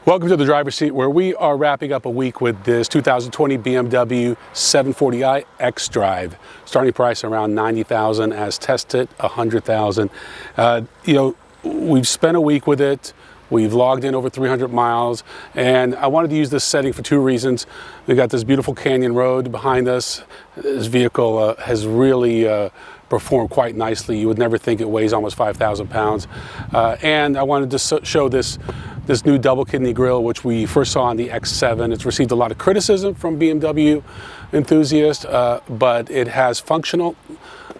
Welcome to the driver's seat, where we are wrapping up a week with this 2020 BMW 740i xDrive. Starting price around $90,000, as tested $100,000. We've spent a week with it. We've logged in over 300 miles, and I wanted to use this setting for two reasons. We got this beautiful canyon road behind us. This vehicle has really performed quite nicely. You would never think it weighs almost 5,000 pounds. And I wanted to show this new double kidney grille, which we first saw on the X7. It's received a lot of criticism from BMW enthusiasts, but it has functional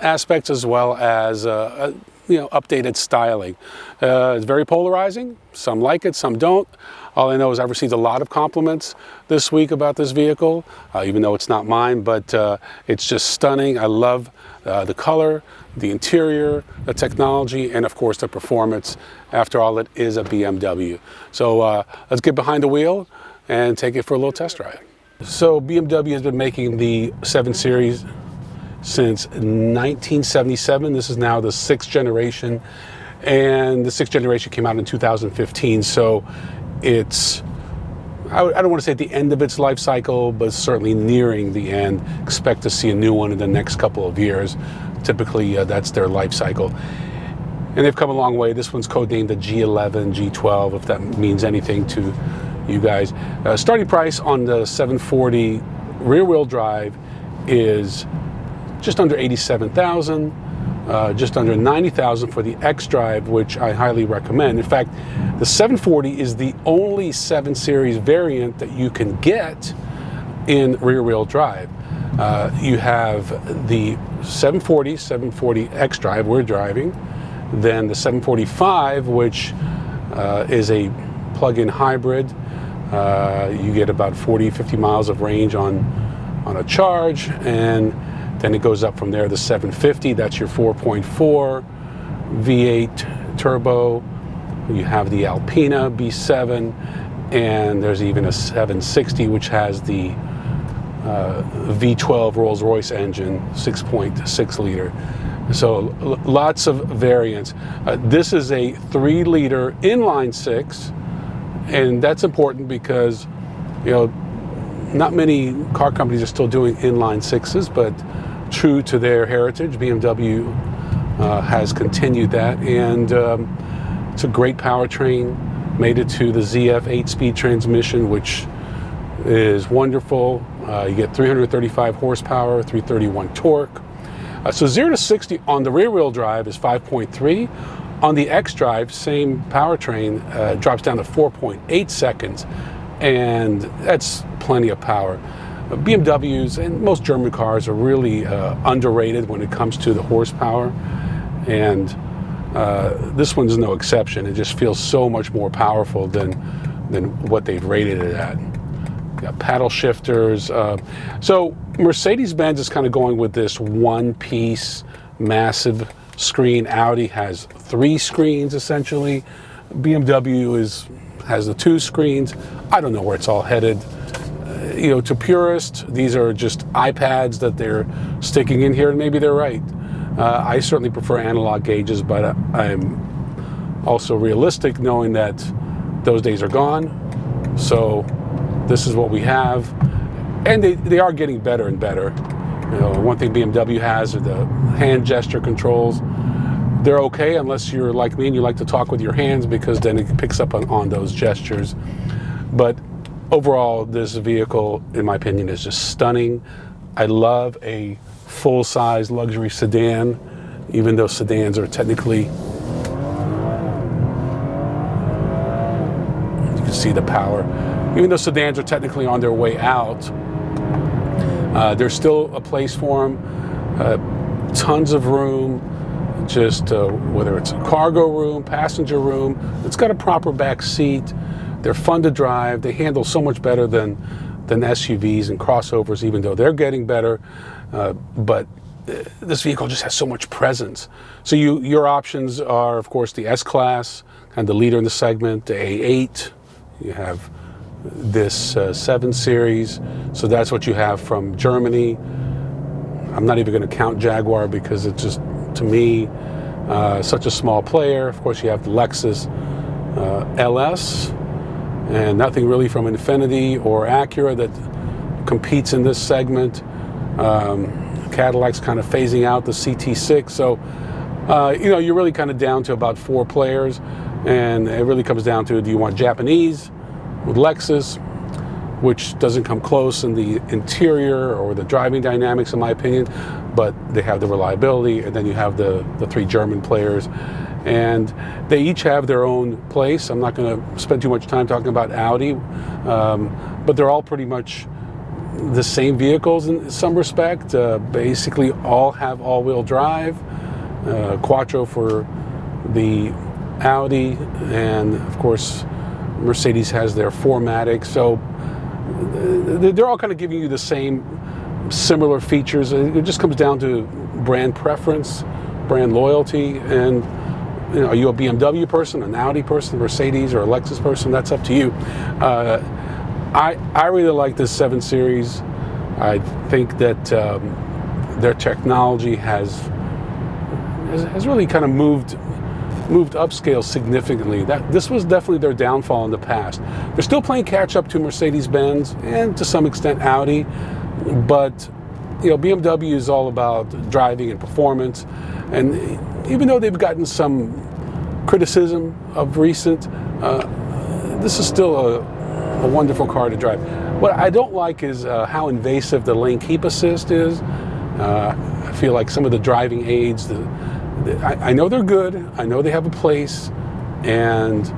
aspects as well as updated styling. It's very polarizing. Some like it, some don't. All I know is I've received a lot of compliments this week about this vehicle, even though it's not mine, but it's just stunning. I love the color, the interior, the technology, and of course the performance. After all, it is a BMW. So let's get behind the wheel and take it for a little test drive. So BMW has been making the 7 Series since 1977. This is now the 6th generation, and the 6th generation came out in 2015. So it's, I don't want to say at the end of its life cycle, but certainly nearing the end. Expect to see a new one in the next couple of years. Typically, that's their life cycle. And they've come a long way. This one's codenamed the G11, G12, if that means anything to you guys. Starting price on the 740 rear-wheel drive is just under $87,000, just under $90,000 for the xDrive, which I highly recommend. In fact, the 740 is the only 7 Series variant that you can get in rear-wheel drive. You have the 740 xDrive we're driving, then the 745, which is a plug-in hybrid. You get about 50 miles of range on a charge, and then it goes up from there. The 750, that's your 4.4 V8 turbo. You have the Alpina B7, and there's even a 760, which has the V12 Rolls-Royce engine, 6.6 liter. So lots of variants. This is a 3-liter inline 6, and that's important because not many car companies are still doing inline 6s, but true to their heritage, BMW has continued that, and it's a great powertrain. Made it to the ZF 8-speed transmission, which is wonderful. You get 335 horsepower, 331 torque. So 0 to 60 on the rear-wheel drive is 5.3. On the xDrive, same powertrain, drops down to 4.8 seconds, and that's plenty of power. BMWs and most German cars are really underrated when it comes to the horsepower, and this one's no exception. It just feels so much more powerful than what they've rated it at. Got paddle shifters. So Mercedes-Benz is kind of going with this one-piece massive screen. Audi has 3 screens essentially. BMW has the 2 screens. I don't know where it's all headed. To purists, these are just iPads that they're sticking in here, and maybe they're right. I certainly prefer analog gauges, but I'm also realistic, knowing that those days are gone. So this is what we have, and they are getting better and better. One thing BMW has are the hand gesture controls. They're okay unless you're like me and you like to talk with your hands, because then it picks up on those gestures. But overall, this vehicle, in my opinion, is just stunning. I love a full-size luxury sedan, even though sedans are technically, you can see the power. Even though sedans are technically on their way out, there's still a place for them. Tons of room, just whether it's a cargo room, passenger room. It's got a proper back seat. They're fun to drive. They handle so much better than SUVs and crossovers, even though they're getting better. But this vehicle just has so much presence. So your options are, of course, the S-Class, kind of the leader in the segment, the A8. You have this 7 Series. So that's what you have from Germany. I'm not even going to count Jaguar, because it's just, to me, such a small player. Of course, you have the Lexus LS. and nothing really from Infiniti or Acura that competes in this segment. Cadillac's kind of phasing out the CT6, so you're really kind of down to about 4 players, and it really comes down to, do you want Japanese with Lexus, which doesn't come close in the interior or the driving dynamics, in my opinion, but they have the reliability, and then you have the 3 German players, and they each have their own place. I'm not going to spend too much time talking about Audi, but they're all pretty much the same vehicles in some respect. Basically all have all-wheel drive, quattro for the Audi, and of course Mercedes has their 4MATIC. So they're all kind of giving you the same similar features. It just comes down to brand preference, brand loyalty, and are you a BMW person, an Audi person, Mercedes, or a Lexus person? That's up to you. I really like this 7 Series. I think that their technology has really kind of moved upscale significantly. This was definitely their downfall in the past. They're still playing catch up to Mercedes-Benz and to some extent Audi, but BMW is all about driving and performance, and even though they've gotten some criticism of recent, this is still a wonderful car to drive. What I don't like is how invasive the lane keep assist is. I feel like some of the driving aids, I know they're good, I know they have a place, and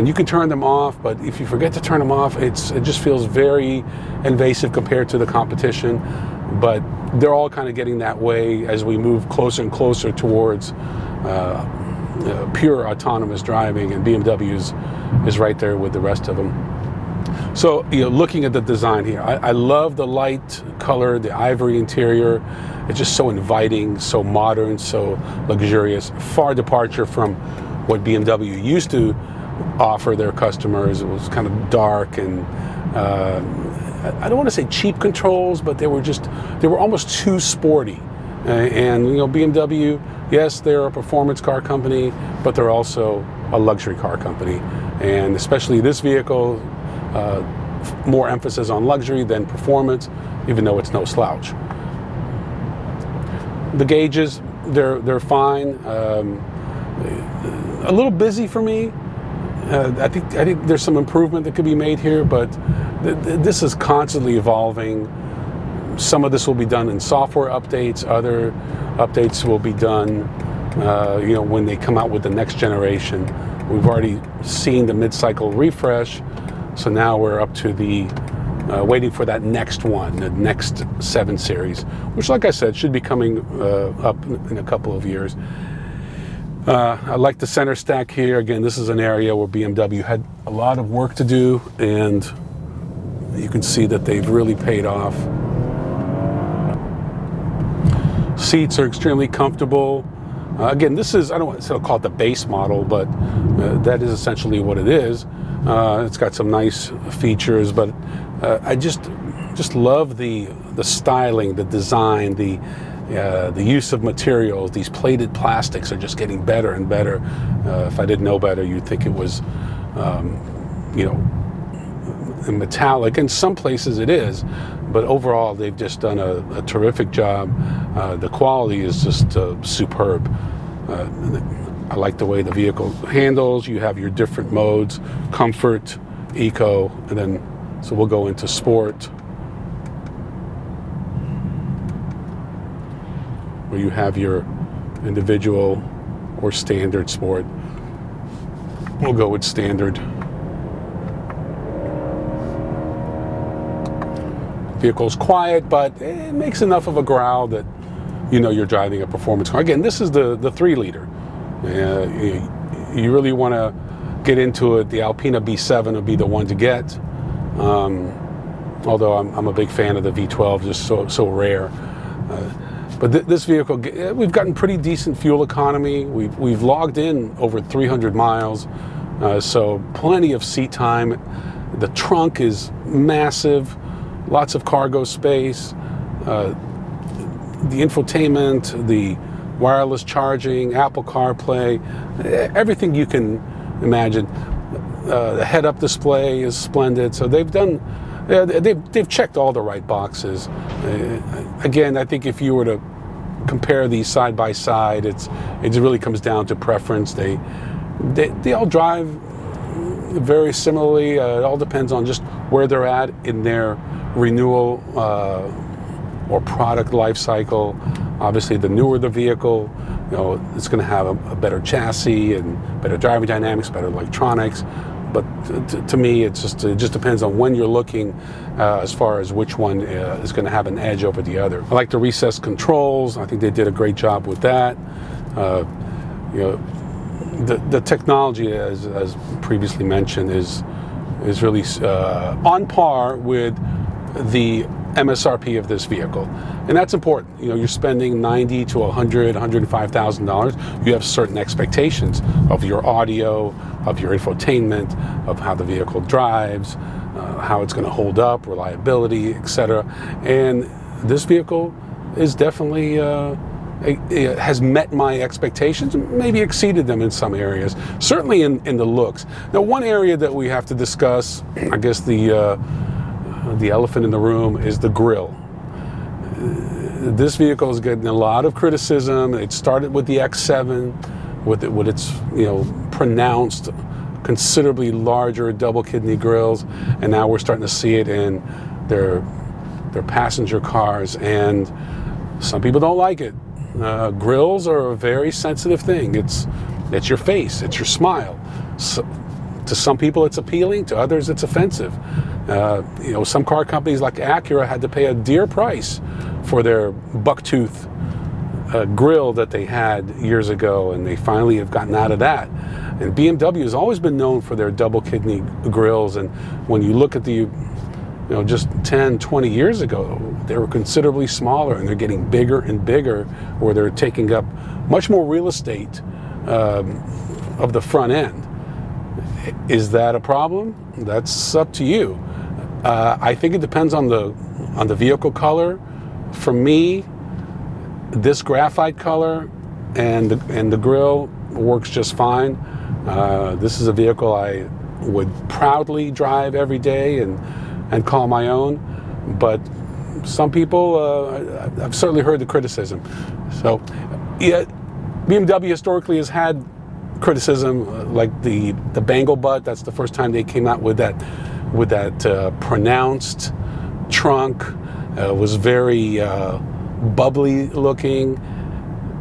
you can turn them off, but if you forget to turn them off, it just feels very invasive compared to the competition. But they're all kind of getting that way as we move closer and closer towards pure autonomous driving, and BMW is right there with the rest of them. So, looking at the design here, I love the light color, the ivory interior. It's just so inviting, so modern, so luxurious. Far departure from what BMW used to offer their customers. It was kind of dark, and I don't want to say cheap controls, but they were almost too sporty. And BMW, yes, they're a performance car company, but they're also a luxury car company. And especially this vehicle, more emphasis on luxury than performance, even though it's no slouch. The gauges, they're fine. A little busy for me. I think there's some improvement that could be made here, but this is constantly evolving. Some of this will be done in software updates. Other updates will be done, when they come out with the next generation. We've already seen the mid-cycle refresh, so now we're up to the waiting for that next one, the next 7 Series, which, like I said, should be coming up in a couple of years. I like the center stack here. Again, this is an area where BMW had a lot of work to do, and you can see that they've really paid off. Seats are extremely comfortable. Again, this is, I don't want to call it the base model, but that is essentially what it is. It's got some nice features, but I just love the styling, the design, the use of materials. These plated plastics are just getting better and better. If I didn't know better, you'd think it was, metallic. In some places it is, but overall they've just done a terrific job. The quality is just superb. I like the way the vehicle handles. You have your different modes: comfort, eco, and then so we'll go into sport, where you have your individual or standard sport. We'll go with standard. Vehicle's quiet, but it makes enough of a growl that you're driving a performance car. Again, this is the 3-liter. You really want to get into it. The Alpina B7 would be the one to get. Although I'm a big fan of the V12, just so rare. But this vehicle, we've gotten pretty decent fuel economy. We've logged in over 300 miles, so plenty of seat time. The trunk is massive, lots of cargo space. The infotainment, the wireless charging, Apple CarPlay, everything you can imagine. The head-up display is splendid. So they've checked all the right boxes. Again, I think if you were to compare these side by side, it really comes down to preference. They all drive very similarly. It all depends on just where they're at in their renewal or product life cycle. Obviously, the newer the vehicle, it's going to have a better chassis and better driving dynamics, better electronics. But to me, it just depends on when you're looking as far as which one is going to have an edge over the other. I like the recessed controls. I think they did a great job with that. The technology, as previously mentioned, is really on par with the MSRP of this vehicle, and that's important. You're spending $90,000 to $105,000. You have certain expectations of your audio, of your infotainment, of how the vehicle drives, how it's going to hold up, reliability, etc. And this vehicle is definitely it has met my expectations, maybe exceeded them in some areas, certainly in the looks. Now, one area that we have to discuss, I guess the elephant in the room, is the grille. This vehicle is getting a lot of criticism. It started with the X7 with its pronounced, considerably larger double kidney grills, and now we're starting to see it in their passenger cars, and some people don't like it. Grills are a very sensitive thing. It's your face, it's your smile. So, to some people it's appealing, to others it's offensive. Some car companies like Acura had to pay a dear price for their bucktooth grille that they had years ago, and they finally have gotten out of that. And BMW has always been known for their double kidney grills, and when you look at just 10, 20 years ago, they were considerably smaller, and they're getting bigger and bigger, where they're taking up much more real estate of the front end. Is that a problem? That's up to you. I think it depends on the vehicle color. For me, this graphite color and the grille works just fine. This is a vehicle I would proudly drive every day and call my own. But some people, I've certainly heard the criticism. So, yeah, BMW historically has had criticism, like the bangle butt. That's the first time they came out with that pronounced trunk. Was very bubbly looking.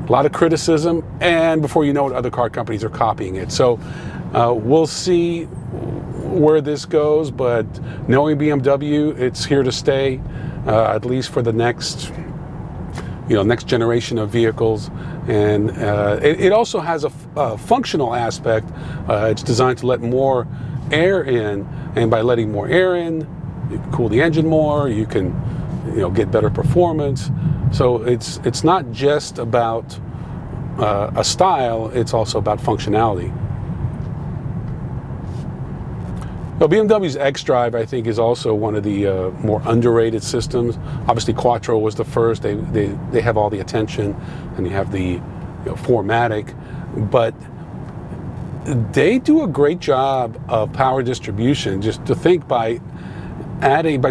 A lot of criticism, and before you know it, other car companies are copying it. So we'll see where this goes, but knowing BMW, it's here to stay, at least for the next generation of vehicles. And it also has a functional aspect. It's designed to let more air in, and by letting more air in, you can cool the engine more, you can get better performance. So it's not just about a style, it's also about functionality. Well, BMW's xDrive, I think, is also one of the more underrated systems. Obviously, Quattro was the first. They have all the attention, and you have the 4MATIC, but they do a great job of power distribution. Just to think, by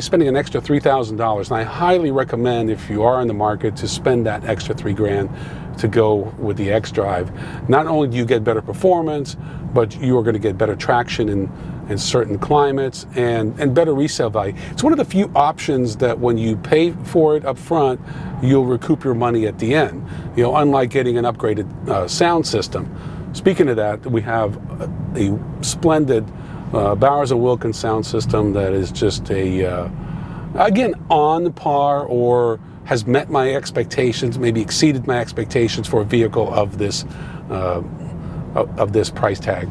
spending an extra $3,000, and I highly recommend, if you are in the market, to spend that extra $3,000 to go with the xDrive. Not only do you get better performance, but you are going to get better traction in certain climates and better resale value. It's one of the few options that when you pay for it up front, you'll recoup your money at the end. Unlike getting an upgraded sound system. Speaking of that, we have a splendid Bowers & Wilkins sound system that is just again, on par or has met my expectations, maybe exceeded my expectations for a vehicle of this price tag.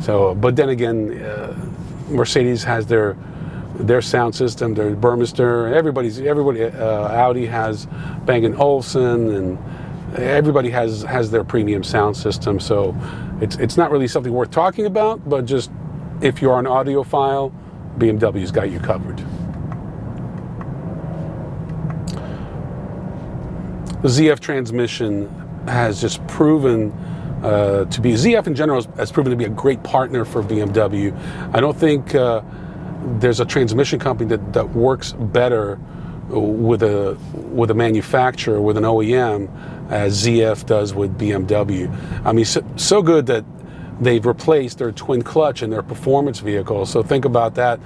So, but then again, Mercedes has their sound system, their Burmester. Everybody, Audi has Bang & Olufsen, and everybody has their premium sound system. So, it's not really something worth talking about, but just if you are an audiophile, BMW's got you covered. The ZF transmission has just proven ZF in general has proven to be a great partner for BMW. I don't think there's a transmission company that works better with a manufacturer, with an OEM, as ZF does with BMW. I mean, so good that they've replaced their twin clutch in their performance vehicles. So think about that.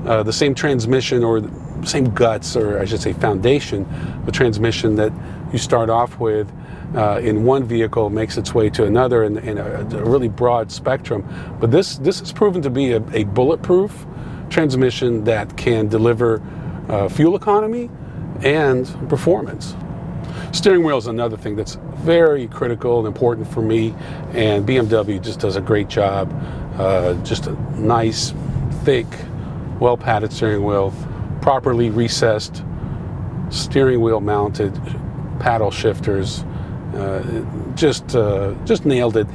The same transmission, or the same guts, or I should say foundation, the transmission that you start off with in one vehicle makes its way to another in a really broad spectrum. But this has proven to be a bulletproof transmission that can deliver fuel economy and performance. Steering wheel is another thing that's very critical and important for me, and BMW just does a great job. Just a nice, thick, well-padded steering wheel, properly recessed steering wheel mounted paddle shifters. Just nailed it.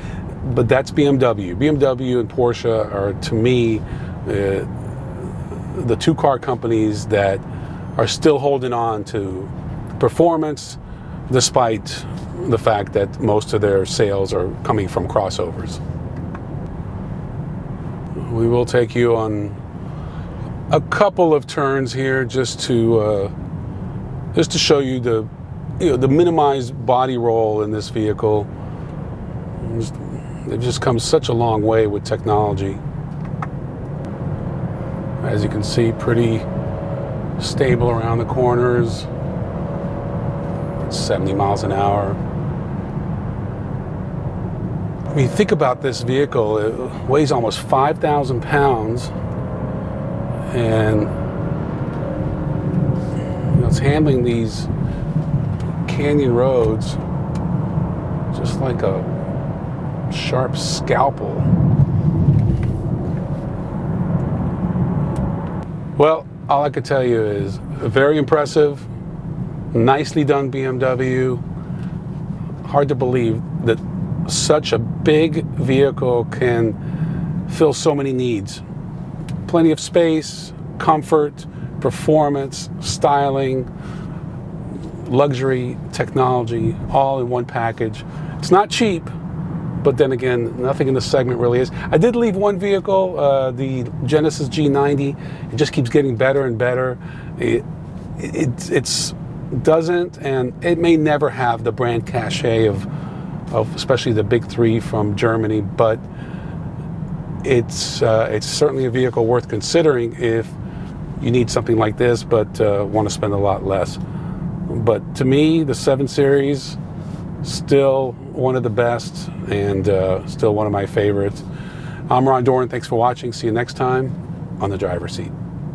But that's BMW. BMW and Porsche are, to me, the two car companies that are still holding on to performance, despite the fact that most of their sales are coming from crossovers. We will take you on a couple of turns here just to show you the minimized body roll in this vehicle. They've just come such a long way with technology. As you can see, pretty stable around the corners. 70 miles an hour. I mean, think about this vehicle. It weighs almost 5,000 pounds, and it's handling these canyon roads just like a sharp scalpel. Well, all I can tell you is very impressive, nicely done BMW. Hard to believe that such a big vehicle can fill so many needs. Plenty of space, comfort, performance, styling, luxury, technology, all in one package. It's not cheap, but then again, nothing in the segment really is. I did leave one vehicle, the Genesis G90. It just keeps getting better and better. It's doesn't, and it may never have the brand cachet of especially the big three from Germany, but it's certainly a vehicle worth considering if you need something like this, but want to spend a lot less. But to me, the 7 Series, still one of the best, and still one of my favorites. I'm Ron Doran. Thanks for watching. See you next time on The Driver's Seat.